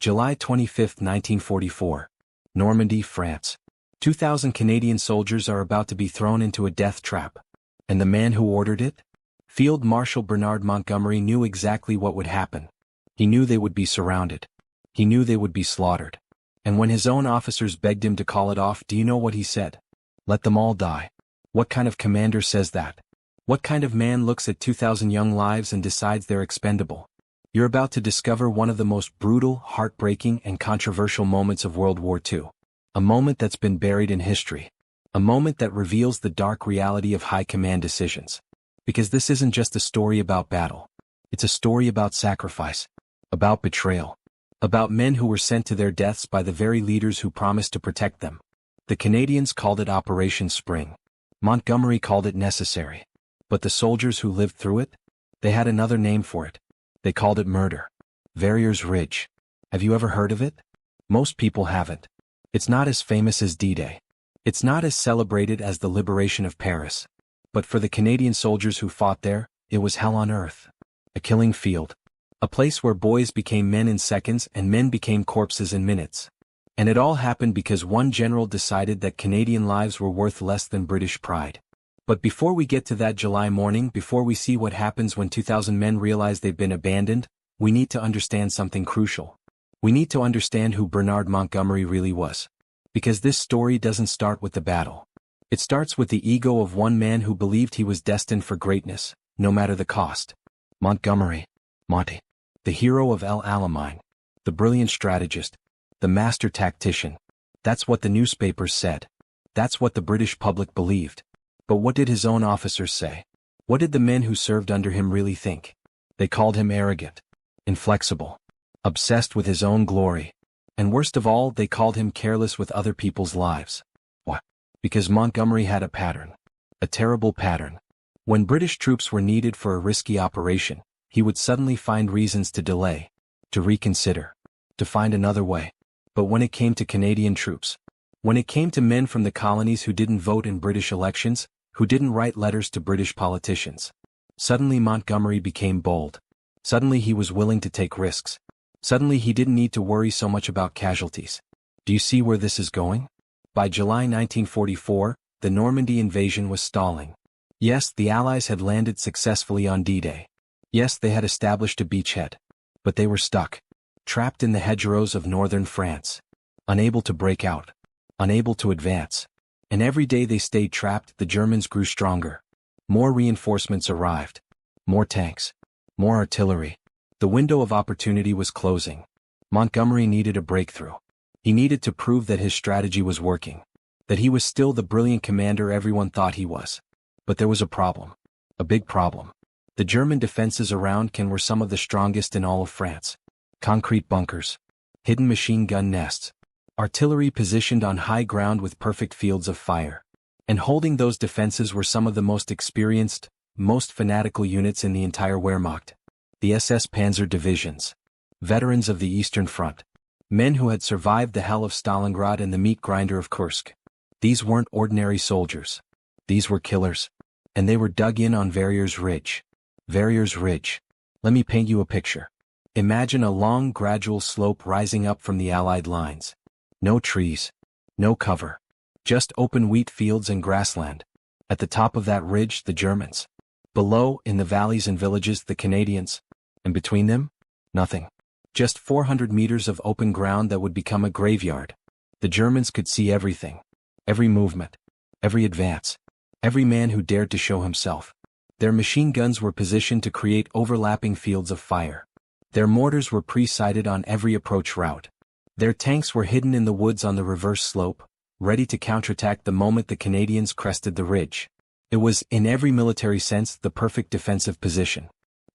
July 25, 1944. Normandy, France. 2,000 Canadian soldiers are about to be thrown into a death trap. And the man who ordered it? Field Marshal Bernard Montgomery knew exactly what would happen. He knew they would be surrounded. He knew they would be slaughtered. And when his own officers begged him to call it off, do you know what he said? Let them all die. What kind of commander says that? What kind of man looks at 2,000 young lives and decides they're expendable? You're about to discover one of the most brutal, heartbreaking, and controversial moments of World War II. A moment that's been buried in history. A moment that reveals the dark reality of high command decisions. Because this isn't just a story about battle. It's a story about sacrifice. About betrayal. About men who were sent to their deaths by the very leaders who promised to protect them. The Canadians called it Operation Spring. Montgomery called it necessary. But the soldiers who lived through it? They had another name for it. They called it murder. Verrières Ridge. Have you ever heard of it? Most people haven't. It's not as famous as D-Day. It's not as celebrated as the liberation of Paris. But for the Canadian soldiers who fought there, it was hell on earth. A killing field. A place where boys became men in seconds and men became corpses in minutes. And it all happened because one general decided that Canadian lives were worth less than British pride. But before we get to that July morning, before we see what happens when 2,000 men realize they've been abandoned, we need to understand something crucial. We need to understand who Bernard Montgomery really was. Because this story doesn't start with the battle. It starts with the ego of one man who believed he was destined for greatness, no matter the cost. Montgomery. Monty. The hero of El Alamein. The brilliant strategist. The master tactician. That's what the newspapers said. That's what the British public believed. But what did his own officers say? What did the men who served under him really think? They called him arrogant, inflexible, obsessed with his own glory. And worst of all, they called him careless with other people's lives. Why? Because Montgomery had a pattern. A terrible pattern. When British troops were needed for a risky operation, he would suddenly find reasons to delay, to reconsider, to find another way. But when it came to Canadian troops, when it came to men from the colonies who didn't vote in British elections, who didn't write letters to British politicians, suddenly Montgomery became bold. Suddenly he was willing to take risks. Suddenly he didn't need to worry so much about casualties. Do you see where this is going? By July 1944, the Normandy invasion was stalling. Yes, the Allies had landed successfully on D-Day. Yes, they had established a beachhead. But they were stuck. Trapped in the hedgerows of northern France. Unable to break out. Unable to advance. And every day they stayed trapped, the Germans grew stronger. More reinforcements arrived. More tanks. More artillery. The window of opportunity was closing. Montgomery needed a breakthrough. He needed to prove that his strategy was working. That he was still the brilliant commander everyone thought he was. But there was a problem. A big problem. The German defenses around Caen were some of the strongest in all of France. Concrete bunkers. Hidden machine gun nests. Artillery positioned on high ground with perfect fields of fire. And holding those defenses were some of the most experienced, most fanatical units in the entire Wehrmacht. The SS Panzer divisions. Veterans of the Eastern Front. Men who had survived the hell of Stalingrad and the meat grinder of Kursk. These weren't ordinary soldiers. These were killers. And they were dug in on Verrières Ridge. Verrières Ridge. Let me paint you a picture. Imagine a long, gradual slope rising up from the Allied lines. No trees. No cover. Just open wheat fields and grassland. At the top of that ridge, the Germans. Below, in the valleys and villages, the Canadians. And between them? Nothing. Just 400 meters of open ground that would become a graveyard. The Germans could see everything. Every movement. Every advance. Every man who dared to show himself. Their machine guns were positioned to create overlapping fields of fire. Their mortars were pre-sighted on every approach route. Their tanks were hidden in the woods on the reverse slope, ready to counterattack the moment the Canadians crested the ridge. It was, in every military sense, the perfect defensive position.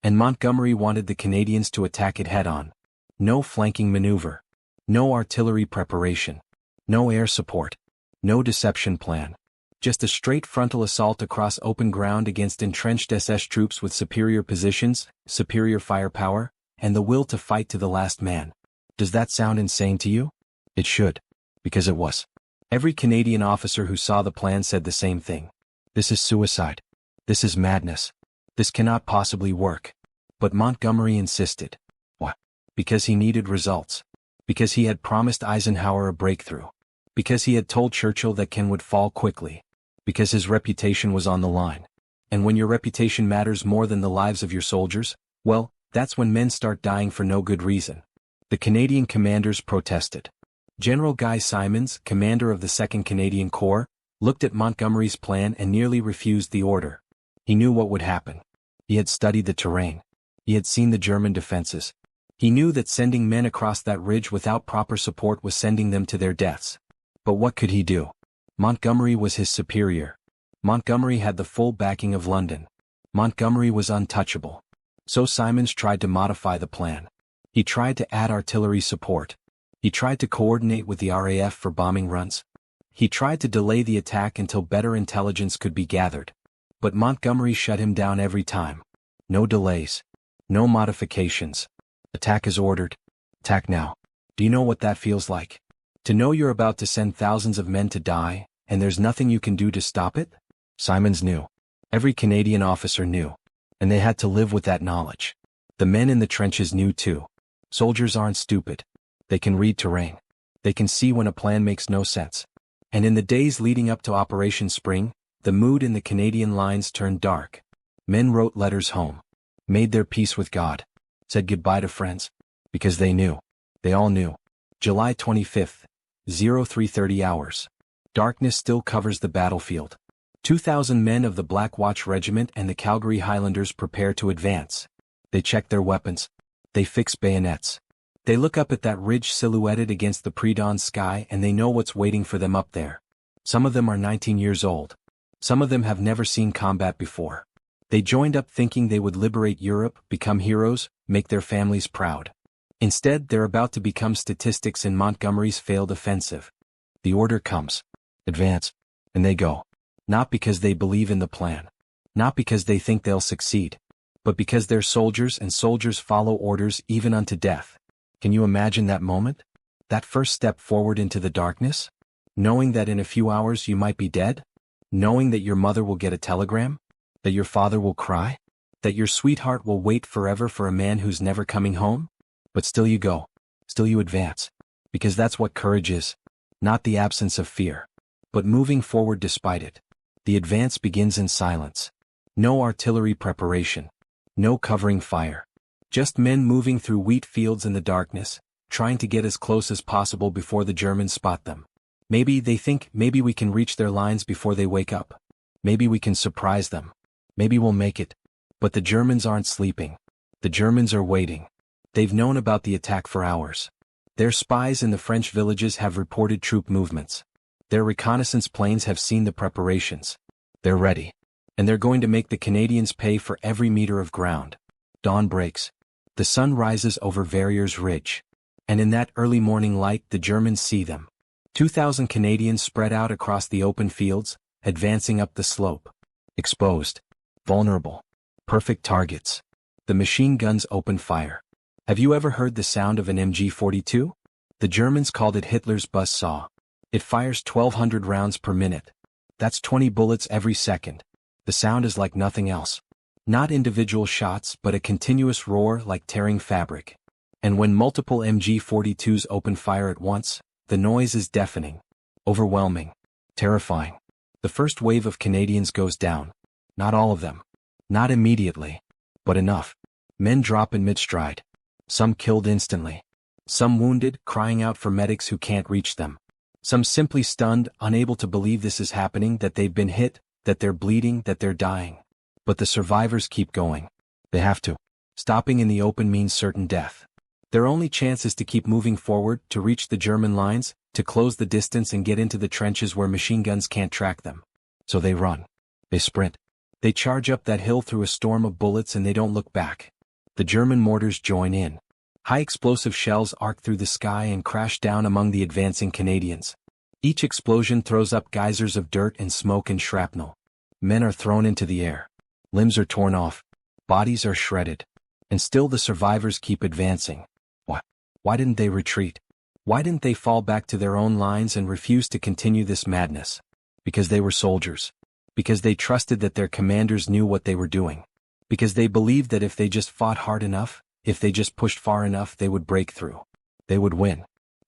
And Montgomery wanted the Canadians to attack it head-on. No flanking maneuver. No artillery preparation. No air support. No deception plan. Just a straight frontal assault across open ground against entrenched SS troops with superior positions, superior firepower, and the will to fight to the last man. Does that sound insane to you? It should. Because it was. Every Canadian officer who saw the plan said the same thing. This is suicide. This is madness. This cannot possibly work. But Montgomery insisted. Why? Because he needed results. Because he had promised Eisenhower a breakthrough. Because he had told Churchill that Ken would fall quickly. Because his reputation was on the line. And when your reputation matters more than the lives of your soldiers, well, that's when men start dying for no good reason. The Canadian commanders protested. General Guy Simons, commander of the 2nd Canadian Corps, looked at Montgomery's plan and nearly refused the order. He knew what would happen. He had studied the terrain. He had seen the German defenses. He knew that sending men across that ridge without proper support was sending them to their deaths. But what could he do? Montgomery was his superior. Montgomery had the full backing of London. Montgomery was untouchable. So Simons tried to modify the plan. He tried to add artillery support. He tried to coordinate with the RAF for bombing runs. He tried to delay the attack until better intelligence could be gathered. But Montgomery shut him down every time. No delays. No modifications. Attack is ordered. Attack now. Do you know what that feels like? To know you're about to send thousands of men to die, and there's nothing you can do to stop it? Simons knew. Every Canadian officer knew. And they had to live with that knowledge. The men in the trenches knew too. Soldiers aren't stupid. They can read terrain. They can see when a plan makes no sense. And in the days leading up to Operation Spring, the mood in the Canadian lines turned dark. Men wrote letters home. Made their peace with God. Said goodbye to friends. Because they knew. They all knew. July 25th, 0330 hours. Darkness still covers the battlefield. 2,000 men of the Black Watch Regiment and the Calgary Highlanders prepare to advance. They check their weapons. They fix bayonets. They look up at that ridge silhouetted against the pre-dawn sky and they know what's waiting for them up there. Some of them are 19 years old. Some of them have never seen combat before. They joined up thinking they would liberate Europe, become heroes, make their families proud. Instead, they're about to become statistics in Montgomery's failed offensive. The order comes. Advance. And they go. Not because they believe in the plan. Not because they think they'll succeed. But because they're soldiers and soldiers follow orders even unto death. Can you imagine that moment? That first step forward into the darkness? Knowing that in a few hours you might be dead? Knowing that your mother will get a telegram? That your father will cry? That your sweetheart will wait forever for a man who's never coming home? But still you go. Still you advance. Because that's what courage is. Not the absence of fear. But moving forward despite it. The advance begins in silence. No artillery preparation. No covering fire. Just men moving through wheat fields in the darkness, trying to get as close as possible before the Germans spot them. Maybe they think maybe we can reach their lines before they wake up. Maybe we can surprise them. Maybe we'll make it. But the Germans aren't sleeping. The Germans are waiting. They've known about the attack for hours. Their spies in the French villages have reported troop movements. Their reconnaissance planes have seen the preparations. They're ready. And they're going to make the Canadians pay for every meter of ground. Dawn breaks. The sun rises over Verrières Ridge. And in that early morning light the Germans see them. 2,000 Canadians spread out across the open fields, advancing up the slope. Exposed. Vulnerable. Perfect targets. The machine guns open fire. Have you ever heard the sound of an MG-42? The Germans called it Hitler's buzzsaw. It fires 1,200 rounds per minute. That's 20 bullets every second. The sound is like nothing else. Not individual shots but a continuous roar like tearing fabric. And when multiple MG-42s open fire at once, the noise is deafening. Overwhelming. Terrifying. The first wave of Canadians goes down. Not all of them. Not immediately. But enough. Men drop in mid-stride. Some killed instantly. Some wounded, crying out for medics who can't reach them. Some simply stunned, unable to believe this is happening, that they've been hit, that they're bleeding, that they're dying. But the survivors keep going. They have to. Stopping in the open means certain death. Their only chance is to keep moving forward, to reach the German lines, to close the distance and get into the trenches where machine guns can't track them. So they run. They sprint. They charge up that hill through a storm of bullets and they don't look back. The German mortars join in. High explosive shells arc through the sky and crash down among the advancing Canadians. Each explosion throws up geysers of dirt and smoke and shrapnel. Men are thrown into the air. Limbs are torn off. Bodies are shredded. And still the survivors keep advancing. Why didn't they retreat? Why didn't they fall back to their own lines and refuse to continue this madness? Because they were soldiers. Because they trusted that their commanders knew what they were doing. Because they believed that if they just fought hard enough, if they just pushed far enough, they would break through. They would win.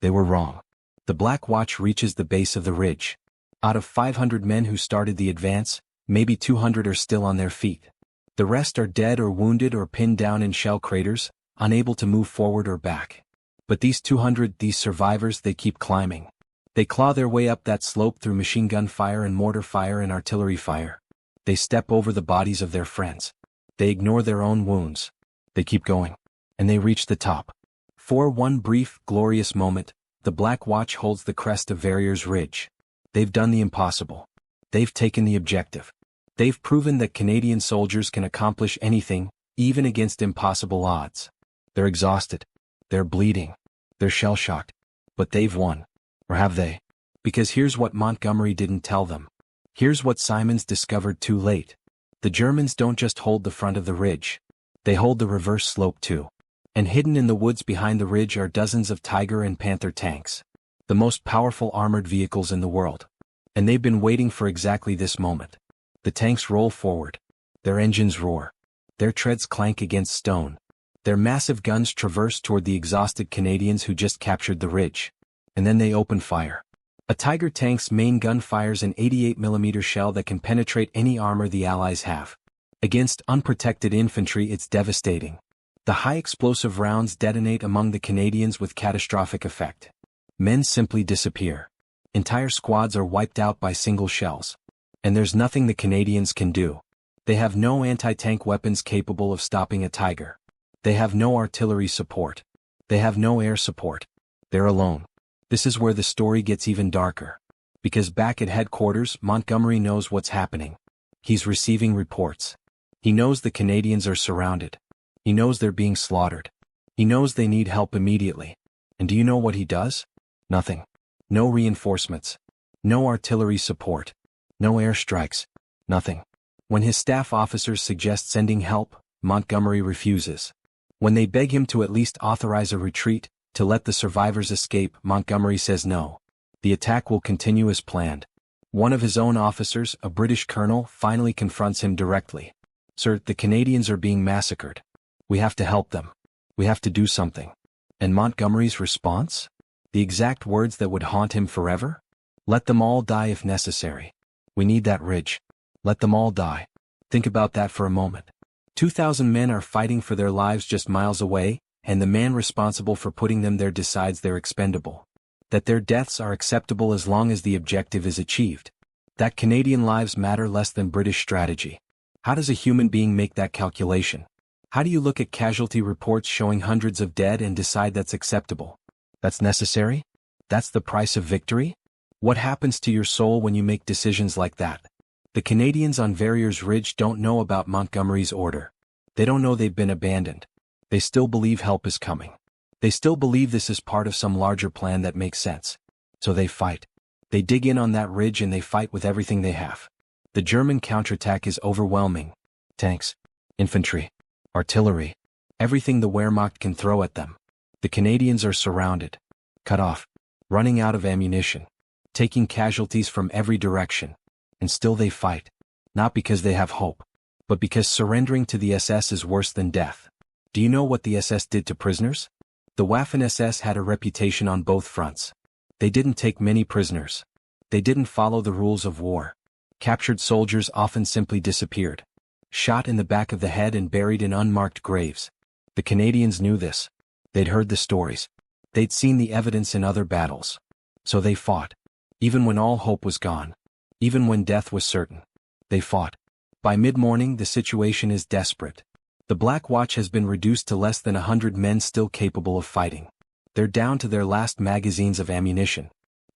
They were wrong. The Black Watch reaches the base of the ridge. Out of 500 men who started the advance, maybe 200 are still on their feet. The rest are dead or wounded or pinned down in shell craters, unable to move forward or back. But these 200, these survivors, they keep climbing. They claw their way up that slope through machine gun fire and mortar fire and artillery fire. They step over the bodies of their friends. They ignore their own wounds. They keep going. And they reach the top. For one brief, glorious moment, the Black Watch holds the crest of Verrières Ridge. They've done the impossible. They've taken the objective. They've proven that Canadian soldiers can accomplish anything, even against impossible odds. They're exhausted. They're bleeding. They're shell-shocked. But they've won. Or have they? Because here's what Montgomery didn't tell them. Here's what Simons discovered too late. The Germans don't just hold the front of the ridge. They hold the reverse slope too. And hidden in the woods behind the ridge are dozens of Tiger and Panther tanks. The most powerful armored vehicles in the world. And they've been waiting for exactly this moment. The tanks roll forward. Their engines roar. Their treads clank against stone. Their massive guns traverse toward the exhausted Canadians who just captured the ridge. And then they open fire. A Tiger tank's main gun fires an 88mm shell that can penetrate any armor the Allies have. Against unprotected infantry, it's devastating. The high explosive rounds detonate among the Canadians with catastrophic effect. Men simply disappear. Entire squads are wiped out by single shells. And there's nothing the Canadians can do. They have no anti-tank weapons capable of stopping a Tiger. They have no artillery support. They have no air support. They're alone. This is where the story gets even darker. Because back at headquarters, Montgomery knows what's happening. He's receiving reports. He knows the Canadians are surrounded. He knows they're being slaughtered. He knows they need help immediately. And do you know what he does? Nothing. No reinforcements. No artillery support. No airstrikes. Nothing. When his staff officers suggest sending help, Montgomery refuses. When they beg him to at least authorize a retreat, to let the survivors escape, Montgomery says no. The attack will continue as planned. One of his own officers, a British colonel, finally confronts him directly. Sir, the Canadians are being massacred. We have to help them. We have to do something. And Montgomery's response? The exact words that would haunt him forever? Let them all die if necessary. We need that ridge. Let them all die. Think about that for a moment. 2,000 men are fighting for their lives just miles away, and the man responsible for putting them there decides they're expendable. That their deaths are acceptable as long as the objective is achieved. That Canadian lives matter less than British strategy. How does a human being make that calculation? How do you look at casualty reports showing hundreds of dead and decide that's acceptable? That's necessary? That's the price of victory? What happens to your soul when you make decisions like that? The Canadians on Verrières Ridge don't know about Montgomery's order. They don't know they've been abandoned. They still believe help is coming. They still believe this is part of some larger plan that makes sense. So they fight. They dig in on that ridge and they fight with everything they have. The German counterattack is overwhelming. Tanks, infantry, artillery, everything the Wehrmacht can throw at them. The Canadians are surrounded, cut off, running out of ammunition, taking casualties from every direction. And still they fight. Not because they have hope, but because surrendering to the SS is worse than death. Do you know what the SS did to prisoners? The Waffen-SS had a reputation on both fronts. They didn't take many prisoners. They didn't follow the rules of war. Captured soldiers often simply disappeared. Shot in the back of the head and buried in unmarked graves. The Canadians knew this. They'd heard the stories. They'd seen the evidence in other battles. So they fought. Even when all hope was gone. Even when death was certain. They fought. By mid-morning, the situation is desperate. The Black Watch has been reduced to less than 100 men still capable of fighting. They're down to their last magazines of ammunition.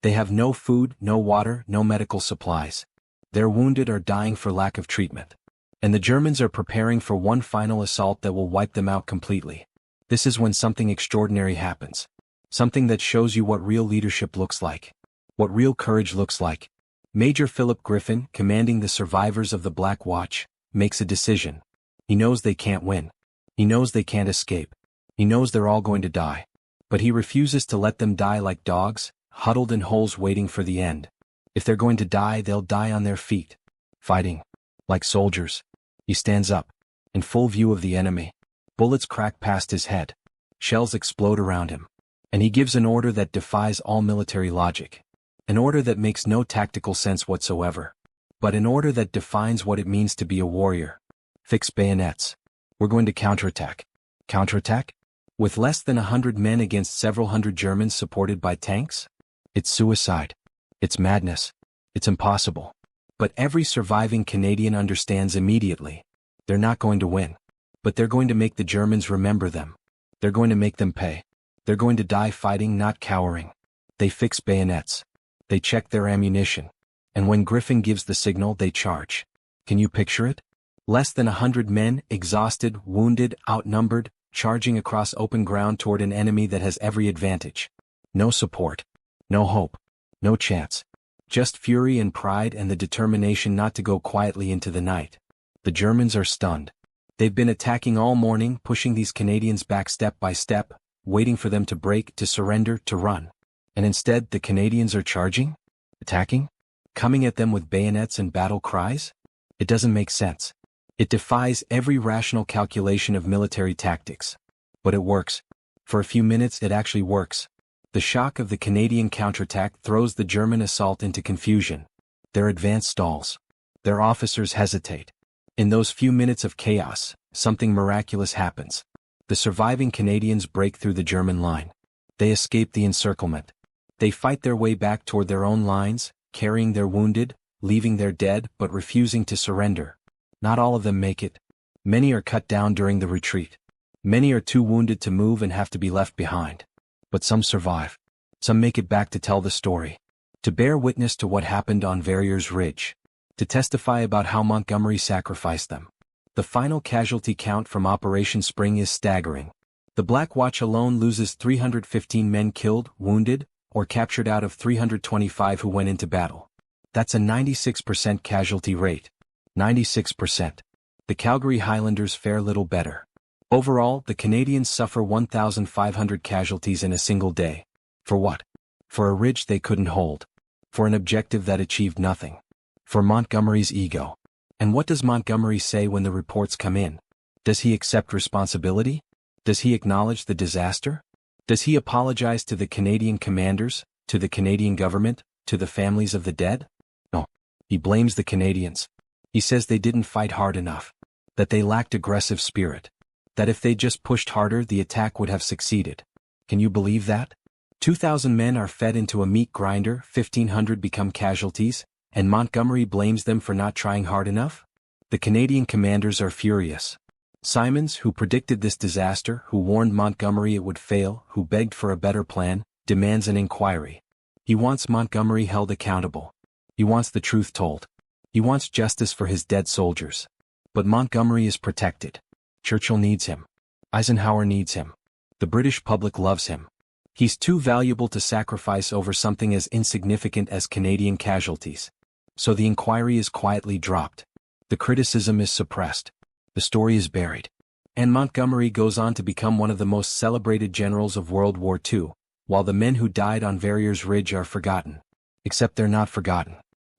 They have no food, no water, no medical supplies. Their wounded are dying for lack of treatment. And the Germans are preparing for one final assault that will wipe them out completely. This is when something extraordinary happens. Something that shows you what real leadership looks like. What real courage looks like. Major Philip Griffin, commanding the survivors of the Black Watch, makes a decision. He knows they can't win. He knows they can't escape. He knows they're all going to die. But he refuses to let them die like dogs, huddled in holes waiting for the end. If they're going to die, they'll die on their feet. Fighting. Like soldiers. He stands up. In full view of the enemy. Bullets crack past his head. Shells explode around him. And he gives an order that defies all military logic. An order that makes no tactical sense whatsoever. But an order that defines what it means to be a warrior. Fix bayonets. We're going to counterattack. Counterattack? With less than 100 men against several hundred Germans supported by tanks? It's suicide. It's madness. It's impossible. But every surviving Canadian understands immediately. They're not going to win. But they're going to make the Germans remember them. They're going to make them pay. They're going to die fighting, not cowering. They fix bayonets. They check their ammunition. And when Griffin gives the signal, they charge. Can you picture it? Less than 100 men, exhausted, wounded, outnumbered, charging across open ground toward an enemy that has every advantage. No support. No hope. No chance. Just fury and pride and the determination not to go quietly into the night. The Germans are stunned. They've been attacking all morning, pushing these Canadians back step by step, waiting for them to break, to surrender, to run. And instead, the Canadians are charging? Attacking? Coming at them with bayonets and battle cries? It doesn't make sense. It defies every rational calculation of military tactics. But it works. For a few minutes it actually works. The shock of the Canadian counterattack throws the German assault into confusion. Their advance stalls. Their officers hesitate. In those few minutes of chaos, something miraculous happens. The surviving Canadians break through the German line. They escape the encirclement. They fight their way back toward their own lines, carrying their wounded, leaving their dead, but refusing to surrender. Not all of them make it. Many are cut down during the retreat. Many are too wounded to move and have to be left behind. But some survive. Some make it back to tell the story. To bear witness to what happened on Verrières Ridge. To testify about how Montgomery sacrificed them. The final casualty count from Operation Spring is staggering. The Black Watch alone loses 315 men killed, wounded, or captured out of 325 who went into battle. That's a 96% casualty rate. 96%. The Calgary Highlanders fare little better. Overall, the Canadians suffer 1,500 casualties in a single day. For what? For a ridge they couldn't hold. For an objective that achieved nothing. For Montgomery's ego. And what does Montgomery say when the reports come in? Does he accept responsibility? Does he acknowledge the disaster? Does he apologize to the Canadian commanders, to the Canadian government, to the families of the dead? No. He blames the Canadians. He says they didn't fight hard enough. That they lacked aggressive spirit. That if they just pushed harder, the attack would have succeeded. Can you believe that? 2,000 men are fed into a meat grinder, 1,500 become casualties, and Montgomery blames them for not trying hard enough? The Canadian commanders are furious. Simons, who predicted this disaster, who warned Montgomery it would fail, who begged for a better plan, demands an inquiry. He wants Montgomery held accountable. He wants the truth told. He wants justice for his dead soldiers. But Montgomery is protected. Churchill needs him. Eisenhower needs him. The British public loves him. He's too valuable to sacrifice over something as insignificant as Canadian casualties. So the inquiry is quietly dropped. The criticism is suppressed. The story is buried. And Montgomery goes on to become one of the most celebrated generals of World War II, while the men who died on Verrières Ridge are forgotten. Except they're not forgotten.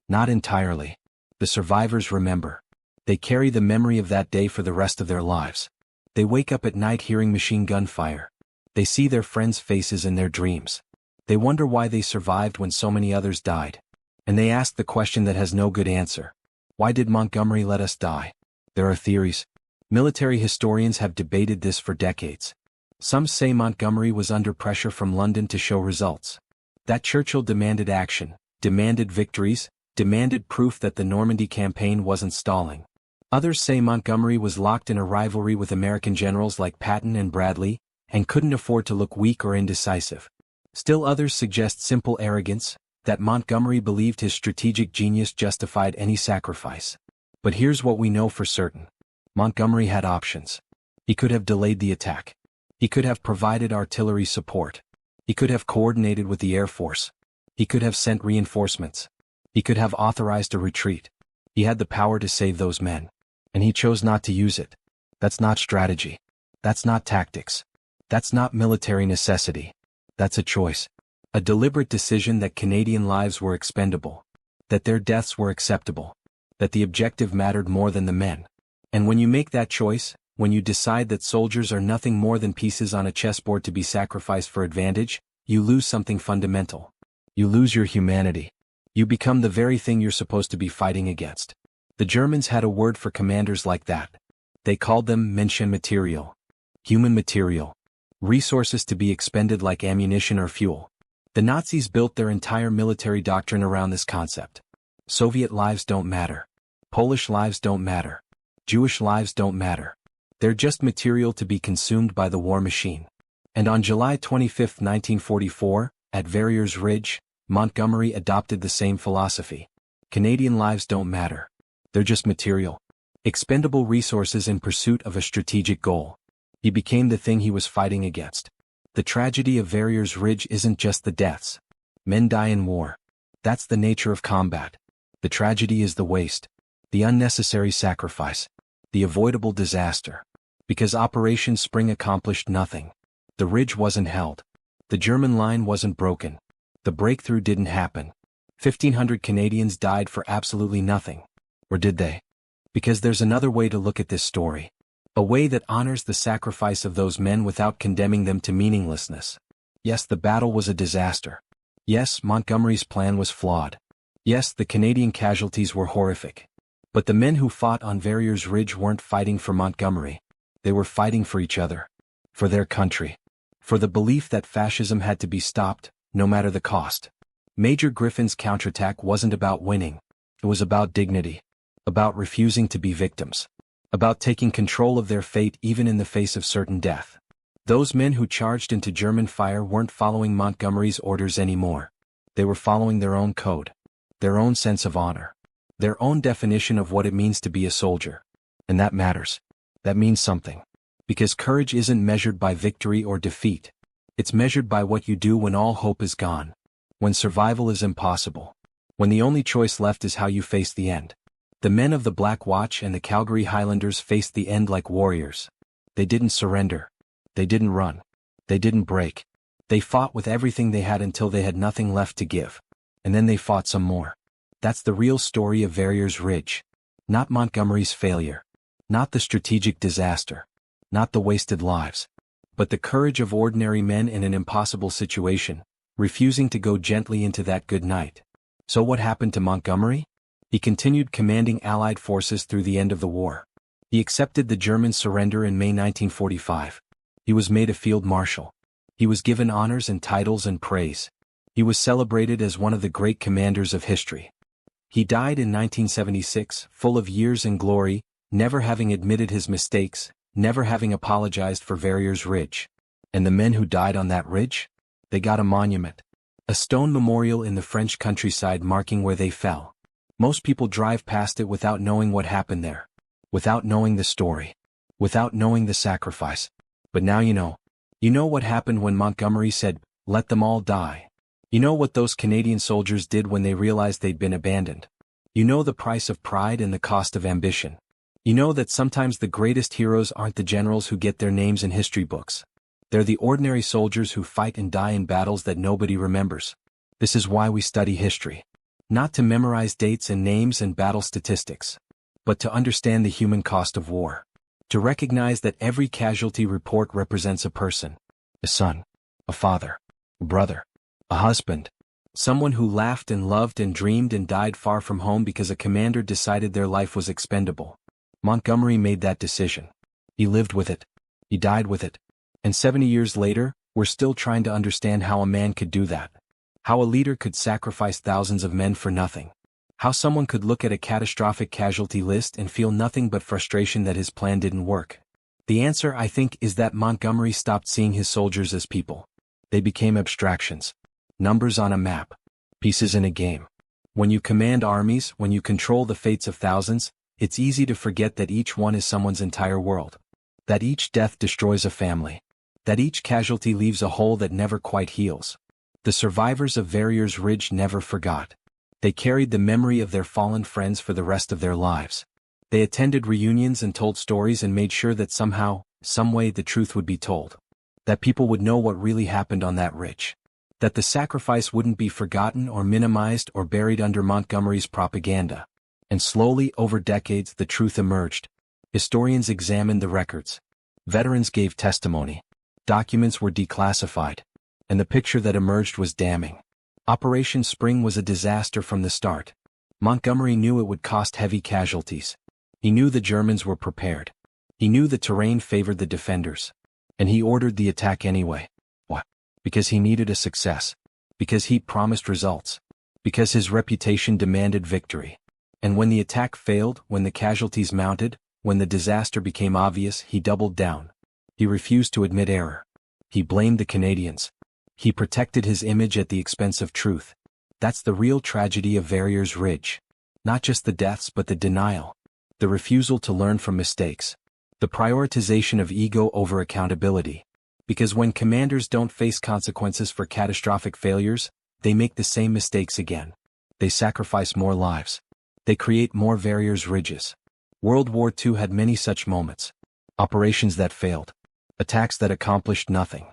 Not entirely. The survivors remember. They carry the memory of that day for the rest of their lives. They wake up at night hearing machine gun fire. They see their friends' faces in their dreams. They wonder why they survived when so many others died. And they ask the question that has no good answer. Why did Montgomery let us die? There are theories. Military historians have debated this for decades. Some say Montgomery was under pressure from London to show results. That Churchill demanded action, demanded victories, demanded proof that the Normandy campaign wasn't stalling. Others say Montgomery was locked in a rivalry with American generals like Patton and Bradley, and couldn't afford to look weak or indecisive. Still others suggest simple arrogance, that Montgomery believed his strategic genius justified any sacrifice. But here's what we know for certain. Montgomery had options. He could have delayed the attack. He could have provided artillery support. He could have coordinated with the Air Force. He could have sent reinforcements. He could have authorized a retreat. He had the power to save those men. And he chose not to use it. That's not strategy. That's not tactics. That's not military necessity. That's a choice. A deliberate decision that Canadian lives were expendable. That their deaths were acceptable. That the objective mattered more than the men. And when you make that choice, when you decide that soldiers are nothing more than pieces on a chessboard to be sacrificed for advantage, you lose something fundamental. You lose your humanity. You become the very thing you're supposed to be fighting against. The Germans had a word for commanders like that. They called them Menschenmaterial. Human material. Resources to be expended like ammunition or fuel. The Nazis built their entire military doctrine around this concept. Soviet lives don't matter. Polish lives don't matter. Jewish lives don't matter. They're just material to be consumed by the war machine. And on July 25, 1944, at Verrières Ridge, Montgomery adopted the same philosophy. Canadian lives don't matter. They're just material. Expendable resources in pursuit of a strategic goal. He became the thing he was fighting against. The tragedy of Verrières Ridge isn't just the deaths. Men die in war. That's the nature of combat. The tragedy is the waste. The unnecessary sacrifice. The avoidable disaster. Because Operation Spring accomplished nothing. The ridge wasn't held. The German line wasn't broken. The breakthrough didn't happen. 1,500 Canadians died for absolutely nothing. Or did they? Because there's another way to look at this story. A way that honors the sacrifice of those men without condemning them to meaninglessness. Yes, the battle was a disaster. Yes, Montgomery's plan was flawed. Yes, the Canadian casualties were horrific. But the men who fought on Verrières Ridge weren't fighting for Montgomery. They were fighting for each other. For their country. For the belief that fascism had to be stopped, no matter the cost. Major Griffin's counterattack wasn't about winning. It was about dignity. About refusing to be victims. About taking control of their fate even in the face of certain death. Those men who charged into German fire weren't following Montgomery's orders anymore. They were following their own code. Their own sense of honor. Their own definition of what it means to be a soldier. And that matters. That means something. Because courage isn't measured by victory or defeat. It's measured by what you do when all hope is gone. When survival is impossible. When the only choice left is how you face the end. The men of the Black Watch and the Calgary Highlanders faced the end like warriors. They didn't surrender. They didn't run. They didn't break. They fought with everything they had until they had nothing left to give. And then they fought some more. That's the real story of Verrières Ridge. Not Montgomery's failure. Not the strategic disaster. Not the wasted lives. But the courage of ordinary men in an impossible situation, refusing to go gently into that good night. So what happened to Montgomery? He continued commanding Allied forces through the end of the war. He accepted the German surrender in May 1945. He was made a field marshal. He was given honors and titles and praise. He was celebrated as one of the great commanders of history. He died in 1976, full of years and glory, never having admitted his mistakes, never having apologized for Verrières Ridge. And the men who died on that ridge? They got a monument. A stone memorial in the French countryside marking where they fell. Most people drive past it without knowing what happened there. Without knowing the story. Without knowing the sacrifice. But now you know. You know what happened when Montgomery said, "Let them all die." You know what those Canadian soldiers did when they realized they'd been abandoned. You know the price of pride and the cost of ambition. You know that sometimes the greatest heroes aren't the generals who get their names in history books. They're the ordinary soldiers who fight and die in battles that nobody remembers. This is why we study history. Not to memorize dates and names and battle statistics. But to understand the human cost of war. To recognize that every casualty report represents a person. A son. A father. A brother. A husband. Someone who laughed and loved and dreamed and died far from home because a commander decided their life was expendable. Montgomery made that decision. He lived with it. He died with it. And 70 years later, we're still trying to understand how a man could do that. How a leader could sacrifice thousands of men for nothing. How someone could look at a catastrophic casualty list and feel nothing but frustration that his plan didn't work. The answer, I think, is that Montgomery stopped seeing his soldiers as people. They became abstractions. Numbers on a map. Pieces in a game. When you command armies, when you control the fates of thousands, it's easy to forget that each one is someone's entire world. That each death destroys a family. That each casualty leaves a hole that never quite heals. The survivors of Verrières Ridge never forgot. They carried the memory of their fallen friends for the rest of their lives. They attended reunions and told stories and made sure that somehow, some way the truth would be told. That people would know what really happened on that ridge. That the sacrifice wouldn't be forgotten or minimized or buried under Montgomery's propaganda. And slowly, over decades, the truth emerged. Historians examined the records. Veterans gave testimony. Documents were declassified. And the picture that emerged was damning. Operation Spring was a disaster from the start. Montgomery knew it would cost heavy casualties. He knew the Germans were prepared. He knew the terrain favored the defenders. And he ordered the attack anyway. Why? Because he needed a success. Because he promised results. Because his reputation demanded victory. And when the attack failed, when the casualties mounted, when the disaster became obvious, he doubled down. He refused to admit error. He blamed the Canadians. He protected his image at the expense of truth. That's the real tragedy of Verrières Ridge. Not just the deaths but the denial. The refusal to learn from mistakes. The prioritization of ego over accountability. Because when commanders don't face consequences for catastrophic failures, they make the same mistakes again. They sacrifice more lives. They create more Verrières Ridges. World War II had many such moments. Operations that failed. Attacks that accomplished nothing.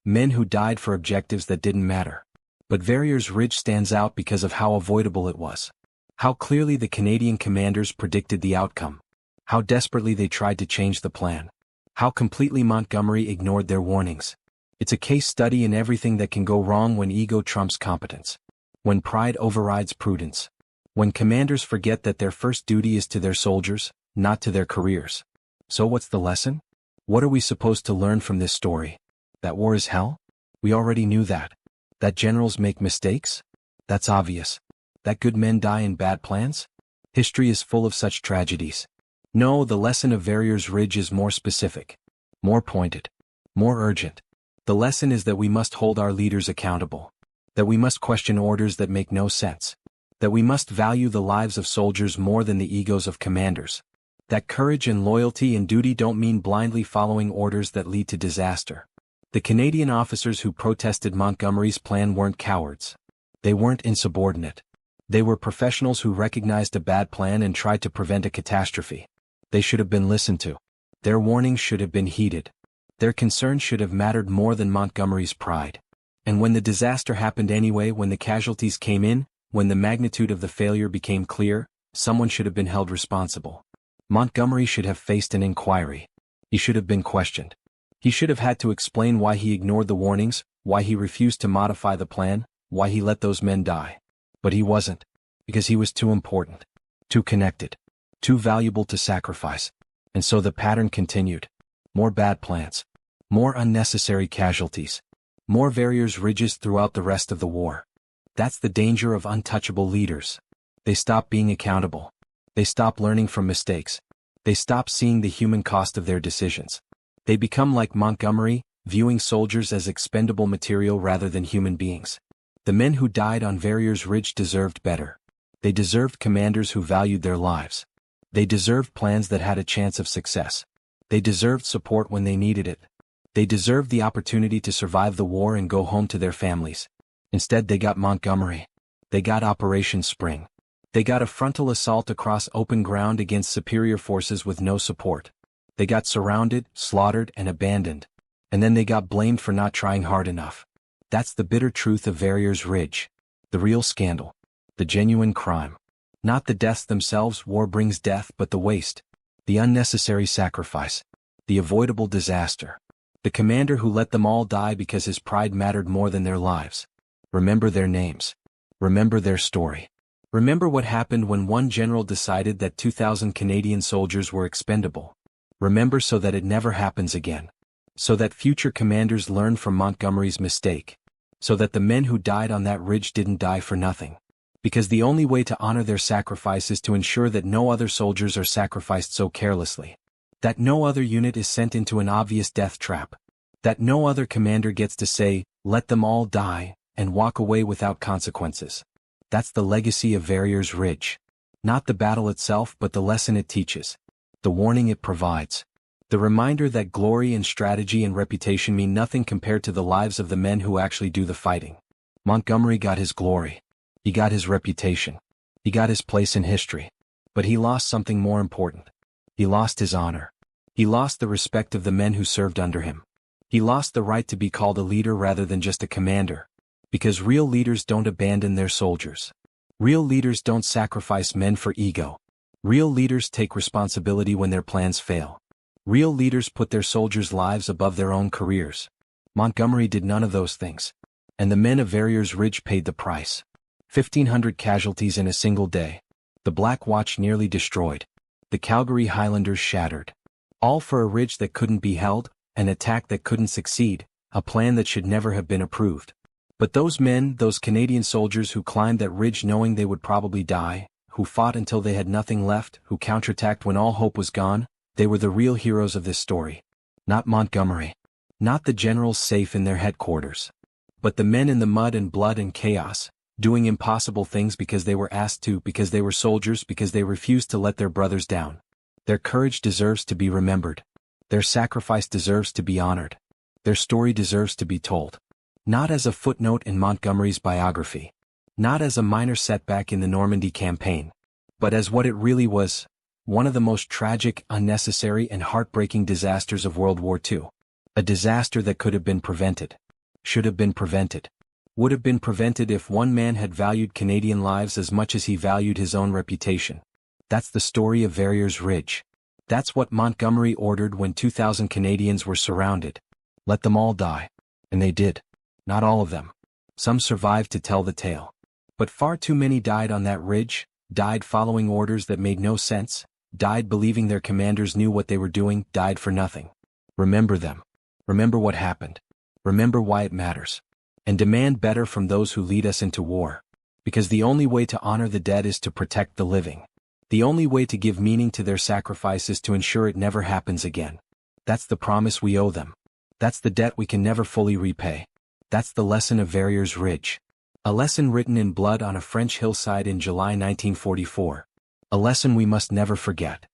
Men who died for objectives that didn't matter. But Verrières Ridge stands out because of how avoidable it was. How clearly the Canadian commanders predicted the outcome. How desperately they tried to change the plan. How completely Montgomery ignored their warnings. It's a case study in everything that can go wrong when ego trumps competence. When pride overrides prudence. When commanders forget that their first duty is to their soldiers, not to their careers. So what's the lesson? What are we supposed to learn from this story? That war is hell? We already knew that. That generals make mistakes? That's obvious. That good men die in bad plans? History is full of such tragedies. No, the lesson of Verrières Ridge is more specific. More pointed. More urgent. The lesson is that we must hold our leaders accountable. That we must question orders that make no sense. That we must value the lives of soldiers more than the egos of commanders. That courage and loyalty and duty don't mean blindly following orders that lead to disaster. The Canadian officers who protested Montgomery's plan weren't cowards. They weren't insubordinate. They were professionals who recognized a bad plan and tried to prevent a catastrophe. They should have been listened to. Their warnings should have been heeded. Their concerns should have mattered more than Montgomery's pride. And when the disaster happened anyway, when the casualties came in, when the magnitude of the failure became clear, someone should have been held responsible. Montgomery should have faced an inquiry. He should have been questioned. He should have had to explain why he ignored the warnings, why he refused to modify the plan, why he let those men die. But he wasn't. Because he was too important. Too connected. Too valuable to sacrifice. And so the pattern continued. More bad plans. More unnecessary casualties. More Verrières Ridges throughout the rest of the war. That's the danger of untouchable leaders. They stop being accountable. They stop learning from mistakes. They stop seeing the human cost of their decisions. They become like Montgomery, viewing soldiers as expendable material rather than human beings. The men who died on Verrières Ridge deserved better. They deserved commanders who valued their lives. They deserved plans that had a chance of success. They deserved support when they needed it. They deserved the opportunity to survive the war and go home to their families. Instead they got Montgomery. They got Operation Spring. They got a frontal assault across open ground against superior forces with no support. They got surrounded, slaughtered, and abandoned. And then they got blamed for not trying hard enough. That's the bitter truth of Verrières Ridge. The real scandal. The genuine crime. Not the deaths themselves, war brings death, but the waste. The unnecessary sacrifice. The avoidable disaster. The commander who let them all die because his pride mattered more than their lives. Remember their names. Remember their story. Remember what happened when one general decided that 2,000 Canadian soldiers were expendable. Remember so that it never happens again. So that future commanders learn from Montgomery's mistake. So that the men who died on that ridge didn't die for nothing. Because the only way to honor their sacrifice is to ensure that no other soldiers are sacrificed so carelessly. That no other unit is sent into an obvious death trap. That no other commander gets to say, "Let them all die," and walk away without consequences. That's the legacy of Verrières Ridge. Not the battle itself, but the lesson it teaches. The warning it provides. The reminder that glory and strategy and reputation mean nothing compared to the lives of the men who actually do the fighting. Montgomery got his glory. He got his reputation. He got his place in history. But he lost something more important. He lost his honor. He lost the respect of the men who served under him. He lost the right to be called a leader rather than just a commander. Because real leaders don't abandon their soldiers. Real leaders don't sacrifice men for ego. Real leaders take responsibility when their plans fail. Real leaders put their soldiers' lives above their own careers. Montgomery did none of those things. And the men of Verrières Ridge paid the price. 1,500 casualties in a single day. The Black Watch nearly destroyed. The Calgary Highlanders shattered. All for a ridge that couldn't be held, an attack that couldn't succeed, a plan that should never have been approved. But those men, those Canadian soldiers who climbed that ridge knowing they would probably die, who fought until they had nothing left, who counterattacked when all hope was gone, they were the real heroes of this story. Not Montgomery. Not the generals safe in their headquarters. But the men in the mud and blood and chaos, doing impossible things because they were asked to, because they were soldiers, because they refused to let their brothers down. Their courage deserves to be remembered. Their sacrifice deserves to be honored. Their story deserves to be told. Not as a footnote in Montgomery's biography. Not as a minor setback in the Normandy campaign. But as what it really was, one of the most tragic, unnecessary, and heartbreaking disasters of World War II. A disaster that could have been prevented. Should have been prevented. Would have been prevented if one man had valued Canadian lives as much as he valued his own reputation. That's the story of Verrières Ridge. That's what Montgomery ordered when 2,000 Canadians were surrounded. Let them all die. And they did. Not all of them. Some survived to tell the tale. But far too many died on that ridge, died following orders that made no sense, died believing their commanders knew what they were doing, died for nothing. Remember them. Remember what happened. Remember why it matters. And demand better from those who lead us into war. Because the only way to honor the dead is to protect the living. The only way to give meaning to their sacrifice is to ensure it never happens again. That's the promise we owe them. That's the debt we can never fully repay. That's the lesson of Verrières Ridge. A lesson written in blood on a French hillside in July 1944. A lesson we must never forget.